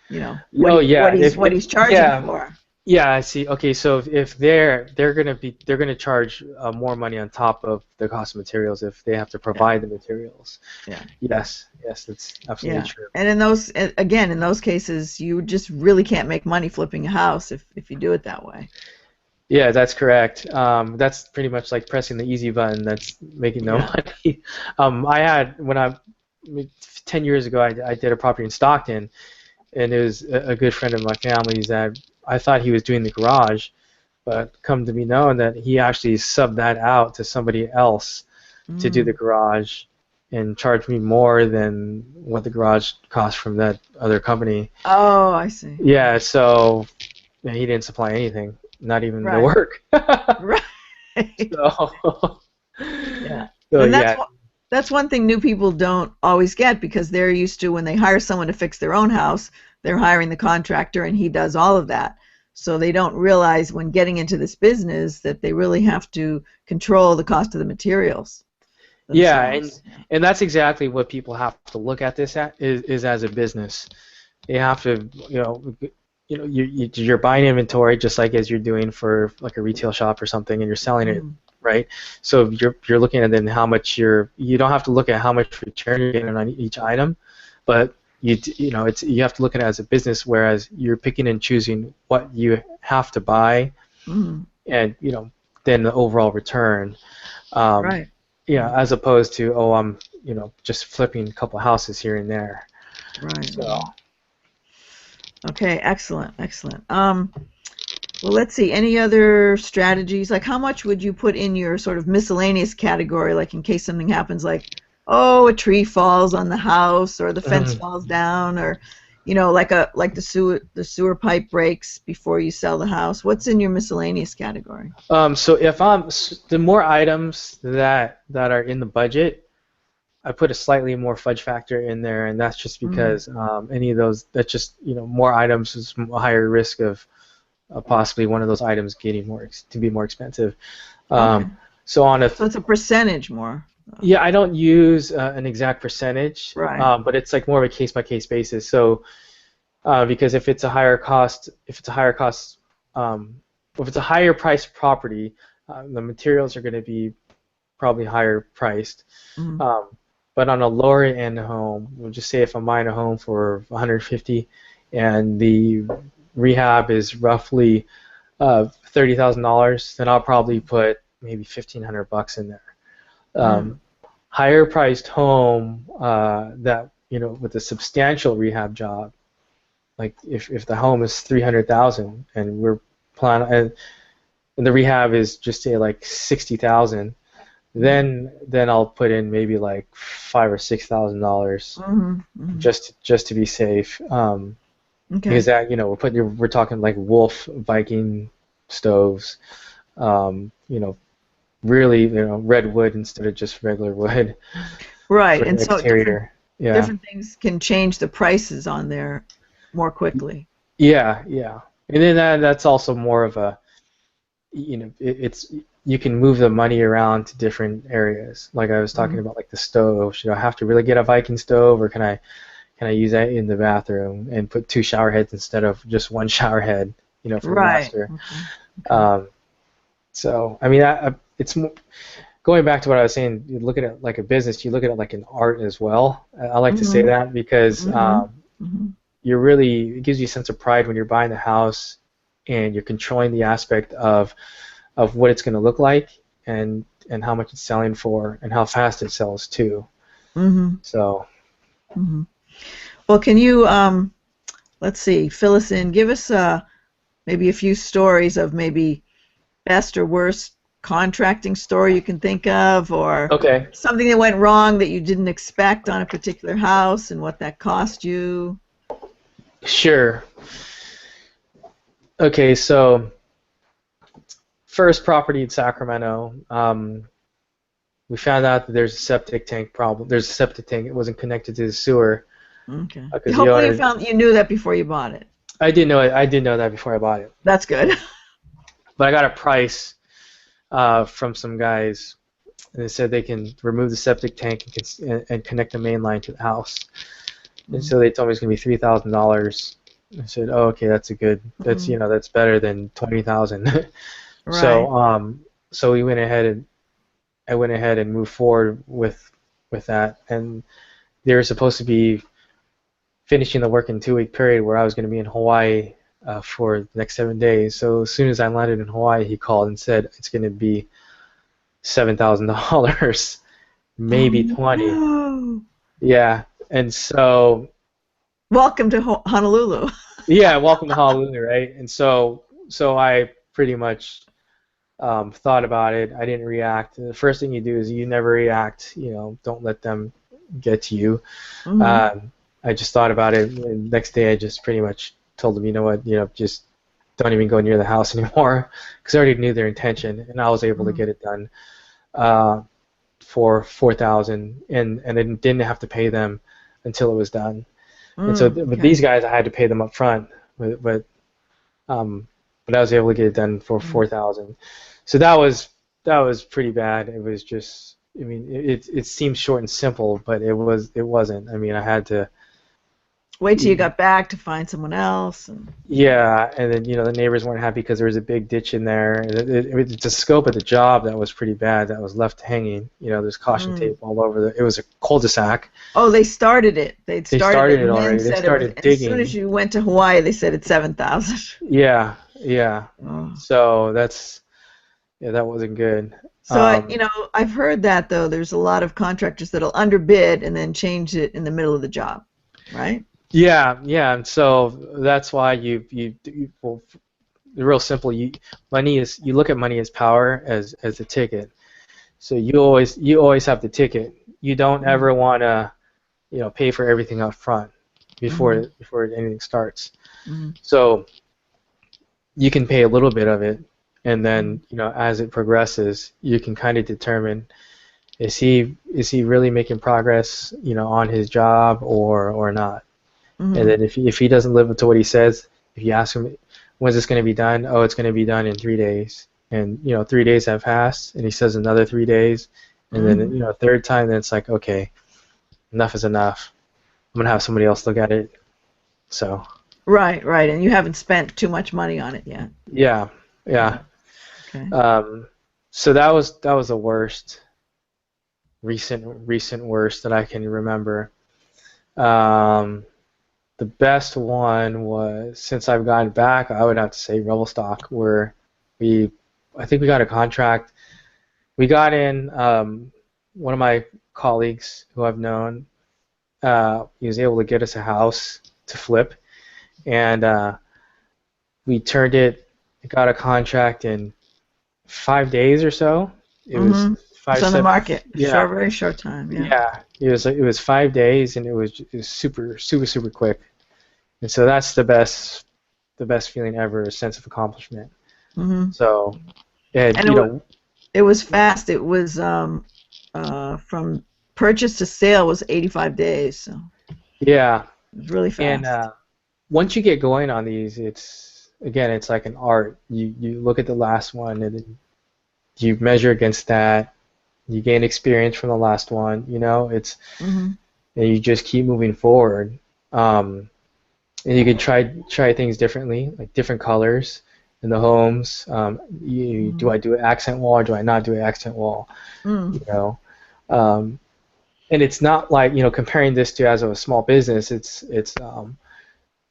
what he's charging for. Yeah, I see. Okay, so if they're gonna charge more money on top of the cost of materials if they have to provide the materials. Yeah. Yes, that's absolutely true. And in those cases, you just really can't make money flipping a house if you do it that way. Yeah, that's correct. That's pretty much like pressing the easy button. That's making no money. I had 10 years ago, I did a property in Stockton, and it was a good friend of my family's that I thought he was doing the garage, but come to be known that he actually subbed that out to somebody else to do the garage and charged me more than what the garage cost from that other company. Oh, I see. Yeah, so he didn't supply anything, not even the work. Right. So, yeah. So, and that's one thing new people don't always get, because they're used to when they hire someone to fix their own house, they're hiring the contractor and he does all of that. So they don't realize when getting into this business that they really have to control the cost of the materials themselves. Yeah, and that's exactly what people have to look at this is as a business. They have to, you're buying inventory just like as you're doing for like a retail shop or something, and you're selling it, right? So you're looking at then how much you don't have to look at how much return you're getting on each item, but you have to look at it as a business, whereas you're picking and choosing what you have to buy, and then the overall return. Right. Yeah, as opposed to, oh, I'm, just flipping a couple houses here and there. Right. So. Okay, excellent, excellent. Well, let's see. Any other strategies? Like, how much would you put in your sort of miscellaneous category, like in case something happens, like, oh, a tree falls on the house, or the fence falls down, or, like the sewer pipe breaks before you sell the house? What's in your miscellaneous category? So if the more items that are in the budget, I put a slightly more fudge factor in there, and that's just because any of those, that's just, more items is a higher risk of possibly one of those items getting to be more expensive. Okay. So it's a percentage more. Yeah, I don't use an exact percentage, right. But it's like more of a case-by-case basis. So because if it's a higher priced property, the materials are going to be probably higher priced. But on a lower end home, we'll just say if I'm buying a home for $150 and the rehab is roughly $30,000, then I'll probably put maybe $1,500 in there. Higher priced home that, with a substantial rehab job, like if the home is $300,000 and we're planning, and the rehab is just say like $60,000, then I'll put in maybe like $5,000 or $6,000 just to be safe. Because that, we're talking like Wolf Viking stoves, really, red wood instead of just regular wood. Right, and so different things can change the prices on there more quickly. Yeah, and then that's also more of a, it's, you can move the money around to different areas. Like I was talking about, like the stove. Should I have to really get a Viking stove, or can I use that in the bathroom and put 2 shower heads instead of just 1 shower head, for the master? So I mean, it's going back to what I was saying. You look at it like a business. You look at it like an art as well. I like to say that because you're really, it gives you a sense of pride when you're buying the house and you're controlling the aspect of what it's going to look like and how much it's selling for and how fast it sells too. So. Well, can you, let's see, fill us in. Give us maybe a few stories of maybe best or worst contracting story you can think of, or something that went wrong that you didn't expect on a particular house and what that cost you. Sure. Okay, so first property in Sacramento, we found out that there's a septic tank problem. There's a septic tank. It wasn't connected to the sewer. Okay. Hopefully you knew that before you bought it. I did know it. I did know that before I bought it. That's good. But I got a price from some guys, and they said they can remove the septic tank and connect the main line to the house. And so they told me it's going to be $3,000. I said, "Oh, okay, that's that's better than $20,000." Right. So we went ahead and I went ahead and moved forward with that, and they were supposed to be finishing the work in 2-week period where I was going to be in Hawaii for the next 7 days. So as soon as I landed in Hawaii, he called and said it's going to be $7,000, maybe $20,000. No. Yeah, and so. Welcome to Honolulu. Yeah, welcome to Honolulu, right? And so I pretty much thought about it. I didn't react. The first thing you do is you never react. Don't let them get to you. I just thought about it. And the next day, I just pretty much told them, you know what, just don't even go near the house anymore, because I already knew their intention, and I was able to get it done for $4,000, and I didn't have to pay them until it was done. And so with these guys, I had to pay them up front, but I was able to get it done for $4,000. So that was pretty bad. It was just, I mean, it seems short and simple, but it wasn't. I mean, I had to wait till you got back to find someone else. Yeah, and then the neighbors weren't happy because there was a big ditch in there. It's the scope of the job that was pretty bad. That was left hanging. There's caution tape all over. It was a cul-de-sac. Oh, they started it. They started it already. They started digging. As soon as you went to Hawaii, they said it's $7,000. Yeah. Oh. So that wasn't good. So I've heard that though. There's a lot of contractors that'll underbid and then change it in the middle of the job, right? Yeah, yeah, and so that's why well, real simple. You look at money as power as a ticket. So you always have the ticket. You don't ever want to pay for everything up front before anything starts. So you can pay a little bit of it, and then as it progresses, you can kind of determine is he really making progress on his job or not. And then if he doesn't live up to what he says, if you ask him when's this going to be done, oh, it's going to be done in 3 days, and 3 days have passed, and he says another 3 days, and then a third time, then it's like, okay, enough is enough. I'm gonna have somebody else look at it. So. Right, and you haven't spent too much money on it yet. Yeah. Okay. So that was the worst, recent worst that I can remember. The best one was, since I've gotten back, I would have to say Rebel Stock, where I think we got a contract. We got in, one of my colleagues who I've known, he was able to get us a house to flip, and we turned it, got a contract in 5 days or so. It was it's on the market. Yeah. Very short time. Yeah. It was 5 days, and it was super quick. And so that's the best feeling ever, a sense of accomplishment. So, and it was fast. It was from purchase to sale was 85 days. So yeah, it was really fast. And once you get going on these, it's like an art. You look at the last one, and then you measure against that. You gain experience from the last one. It's and you just keep moving forward. And you can try things differently, like different colors in the homes. Do I do an accent wall or do I not do an accent wall? And it's not like comparing this to as a small business. It's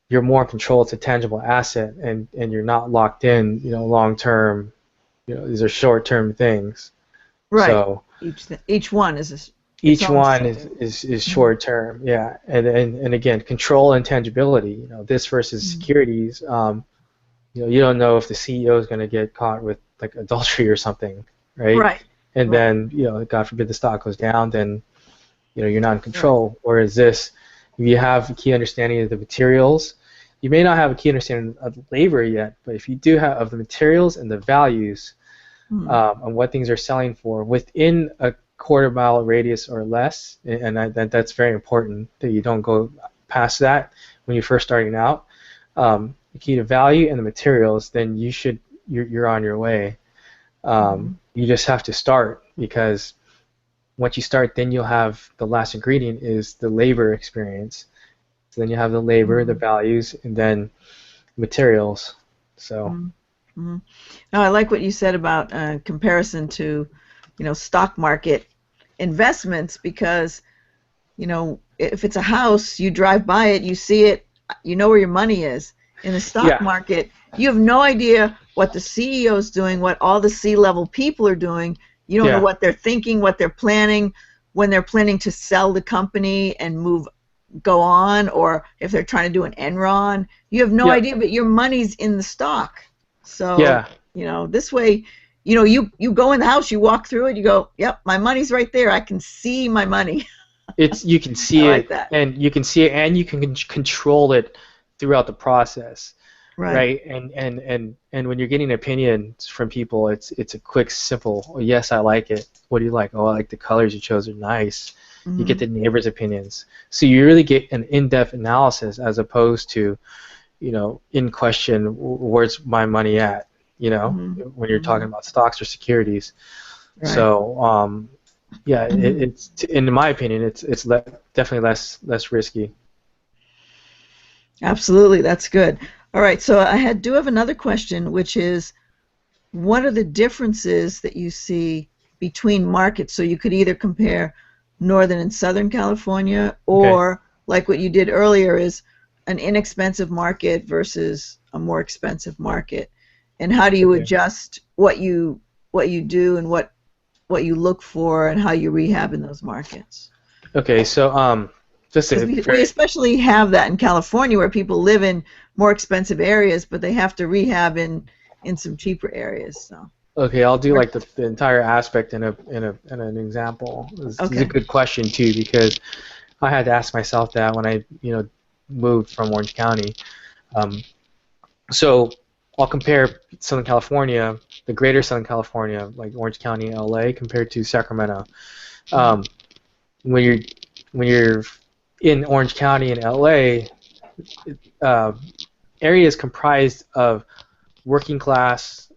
you're more in control. It's a tangible asset, and you're not locked in long term. These are short term things. Right. So each one is short term. Yeah. And again, control and tangibility. This versus securities. You don't know if the CEO is going to get caught with like adultery or something, right? Right. And then God forbid the stock goes down, then you're not in control. Right. Whereas this, if you have a key understanding of the materials, you may not have a key understanding of labor yet, but if you do have of the materials and the values, and what things are selling for within a quarter-mile radius or less, and that's very important that you don't go past that when you're first starting out. The key to value and the materials, then you're on your way. You just have to start, because once you start, then you'll have the last ingredient is the labor experience. So then you have the labor, the values, and then materials. So. No, I like what you said about comparison to, stock market investments, because, if it's a house, you drive by it, you see it, you know where your money is. In the stock market, you have no idea what the CEO is doing, what all the C-level people are doing. You don't know what they're thinking, what they're planning, when they're planning to sell the company and go on, or if they're trying to do an Enron. You have no idea, but your money's in the stock. So, this way, you go in the house, you walk through it, you go, yep, my money's right there. I can see my money. You can see it, and you can see it, and you can control it throughout the process, right? And when you're getting opinions from people, it's a quick, simple. Oh, yes, I like it. What do you like? Oh, I like the colors you chose. They're nice. You get the neighbors' opinions, so you really get an in-depth analysis as opposed to, in question, where's my money at? When you're talking about stocks or securities. Right. So, it's in my opinion, it's definitely less risky. Absolutely, that's good. All right, so I do have another question, which is, what are the differences that you see between markets? So you could either compare Northern and Southern California, or like what you did earlier, is an inexpensive market versus a more expensive market, and how do you adjust what you do and what what you look for and how you rehab in those markets. Okay, so just Because a we especially have that in California, where people live in more expensive areas, but they have to rehab in some cheaper areas. So. Okay, I'll do like the entire aspect in an example. This is a good question too, because I had to ask myself that when I moved from Orange County. So I'll compare Southern California, the greater Southern California, like Orange County and LA, compared to Sacramento. When you're in Orange County and LA, areas comprised of working class,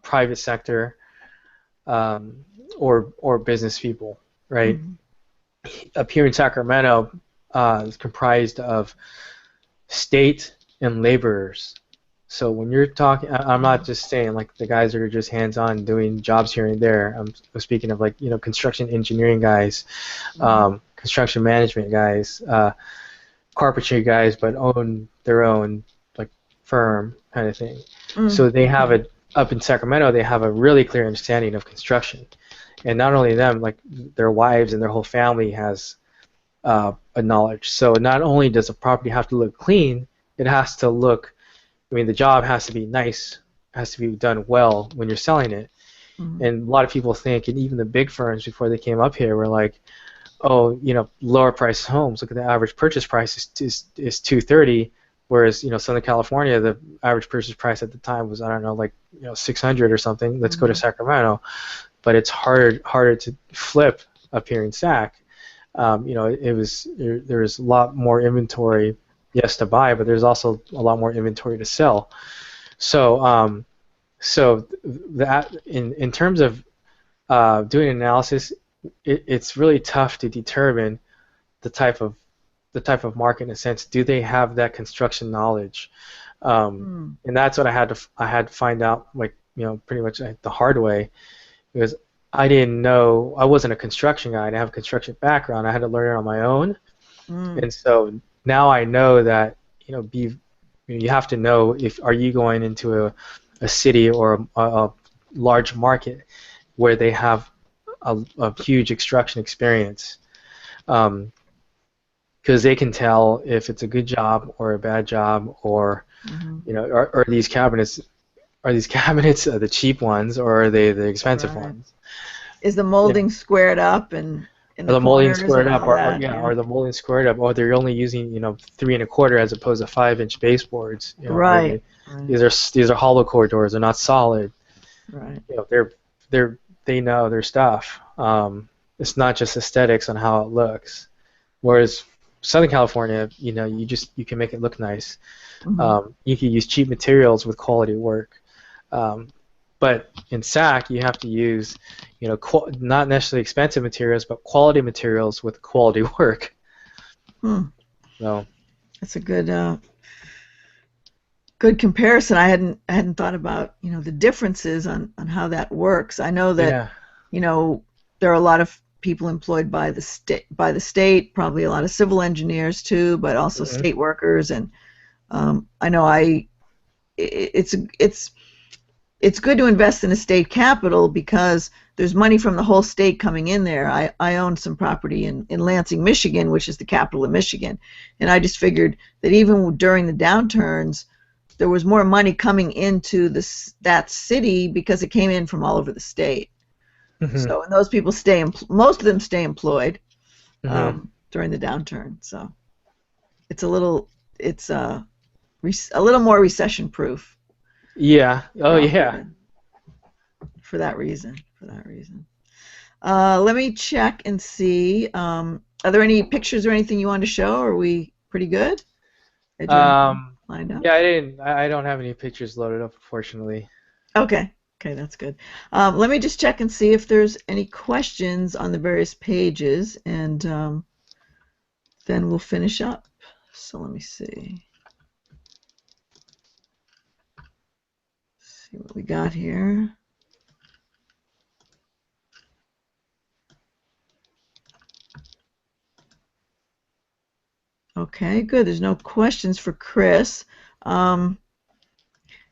private sector, or business people, right? Up here in Sacramento, is comprised of state and laborers. So when you're talking, I'm not just saying like the guys that are just hands-on doing jobs here and there. I'm speaking of like construction engineering guys, construction management guys, carpentry guys, but own their own like firm kind of thing. So they have up in Sacramento, they have a really clear understanding of construction, and not only them, like their wives and their whole family has a knowledge. So not only does the property have to look clean, it has to look. I mean, the job has to be nice, has to be done well when you're selling it. And a lot of people think, and even the big firms before they came up here were like, oh, lower price homes. Look at the average purchase price is $230, whereas Southern California, the average purchase price at the time was, I don't know, like 600 or something. Let's go to Sacramento, but it's harder to flip up here in Sac. There was a lot more inventory, yes, to buy, but there's also a lot more inventory to sell. So that in terms of doing analysis, it's really tough to determine the type of market in a sense. Do they have that construction knowledge? And that's what I had to find out, like pretty much the hard way, because I didn't know. I wasn't a construction guy. I didn't have a construction background. I had to learn it on my own. And so now I know that you have to know if are you going into a city or a large market where they have a huge extraction experience, because they can tell if it's a good job or a bad job, or are these cabinets the cheap ones, or are they the expensive ones? Is the molding squared up and in the molding squared up, or the molding squared up, or they're only using 3 1/4 as opposed to 5-inch baseboards. Right. These are hollow core doors. They're not solid. Right. They know their stuff. It's not just aesthetics on how it looks. Whereas Southern California, you can make it look nice. You can use cheap materials with quality work. But in SAC, you have to use, not necessarily expensive materials, but quality materials with quality work. So that's a good comparison. I hadn't thought about the differences on how that works. I know that there are a lot of people employed by the state, probably a lot of civil engineers too, but also state workers, and I know it's good to invest in a state capital because there's money from the whole state coming in there. I own some property in Lansing, Michigan, which is the capital of Michigan, and I just figured that even during the downturns, there was more money coming into that city because it came in from all over the state. So, and those people most of them stay employed during the downturn. So, it's a little more recession proof. Yeah. Oh, yeah. For that reason. Let me check and see. Are there any pictures or anything you want to show? Or are we pretty good? Lined up? Yeah, I don't have any pictures loaded up, unfortunately. Okay, that's good. Let me just check and see if there's any questions on the various pages, and then we'll finish up. So let me see. See what we got here. Okay, good. There's no questions for Chris.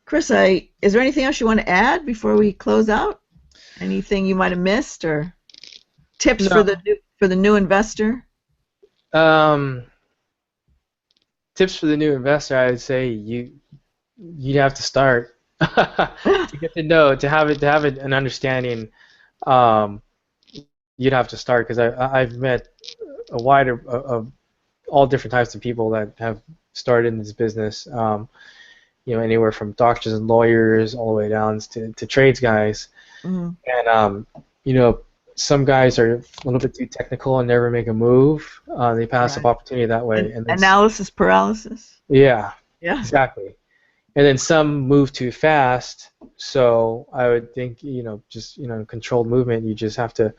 Chris, is there anything else you want to add before we close out? Anything you might have missed, or tips No. for the new investor? Um, Tips for the new investor, I would say you'd have to start to get to know, to have an understanding. Um, you'd have to start because I've met a wider of all different types of people that have started in this business. Anywhere from doctors and lawyers all the way down to trades guys. Mm-hmm. And some guys are a little bit too technical and never make a move. They pass up opportunity that way. And then analysis paralysis. yeah, Yeah. exactly. And then some move too fast. So I would think just controlled movement. You just have to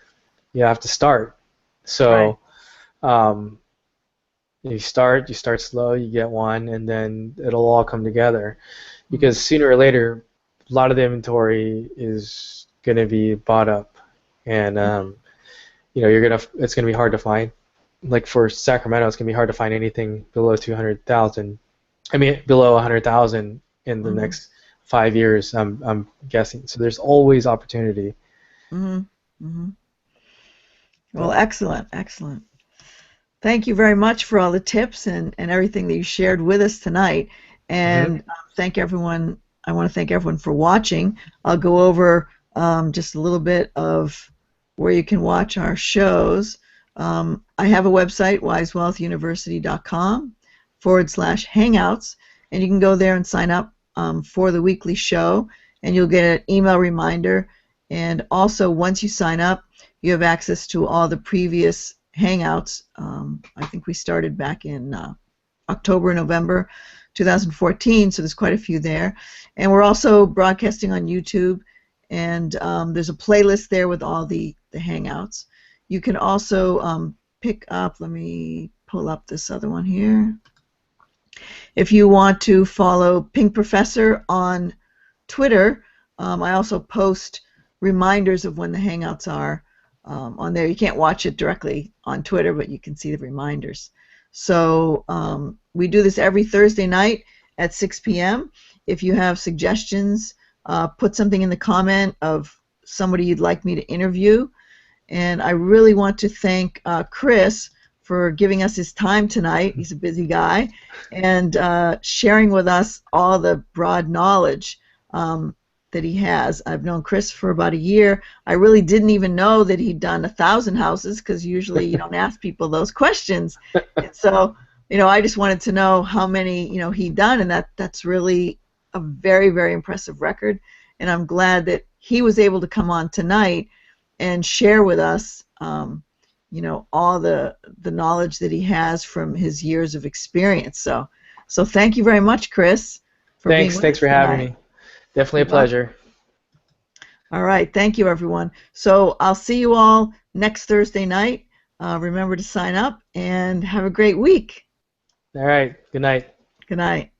start. So you start slow, you get one, and then it'll all come together. Because sooner or later, a lot of the inventory is going to be bought up, and it's going to be hard to find. Like for Sacramento, it's going to be hard to find anything below 200,000. I mean, below 100,000 in the next 5 years. I'm guessing. So there's always opportunity. Well, excellent, excellent. Thank you very much for all the tips and everything that you shared with us tonight. And thank everyone. I want to thank everyone for watching. I'll go over just a little bit of where you can watch our shows. I have a website, wisewealthuniversity.com/hangouts, and you can go there and sign up for the weekly show, and you'll get an email reminder. And also, once you sign up, you have access to all the previous Hangouts. I think we started back in October, November 2014, so there's quite a few there. And we're also broadcasting on YouTube, and there's a playlist there with all the Hangouts. You can also pick up, let me pull up this other one here. If you want to follow Pink Professor on Twitter, I also post reminders of when the Hangouts are on there. You can't watch it directly on Twitter, but you can see the reminders. So we do this every Thursday night at 6 p.m. If you have suggestions, put something in the comment of somebody you'd like me to interview. And I really want to thank Chris for giving us his time tonight. He's a busy guy, and sharing with us all the broad knowledge that he has. I've known Chris for about a year. I really didn't even know that he'd done 1,000 houses, because usually you don't ask people those questions. And so, I just wanted to know how many, he'd done, and that's really a very, very impressive record. And I'm glad that he was able to come on tonight and share with us, all the knowledge that he has from his years of experience. So thank you very much, Chris, for being with us Thanks for having me. Definitely a pleasure. All right. Thank you, everyone. So I'll see you all next Thursday night. Remember to sign up, and have a great week. All right. Good night. Good night.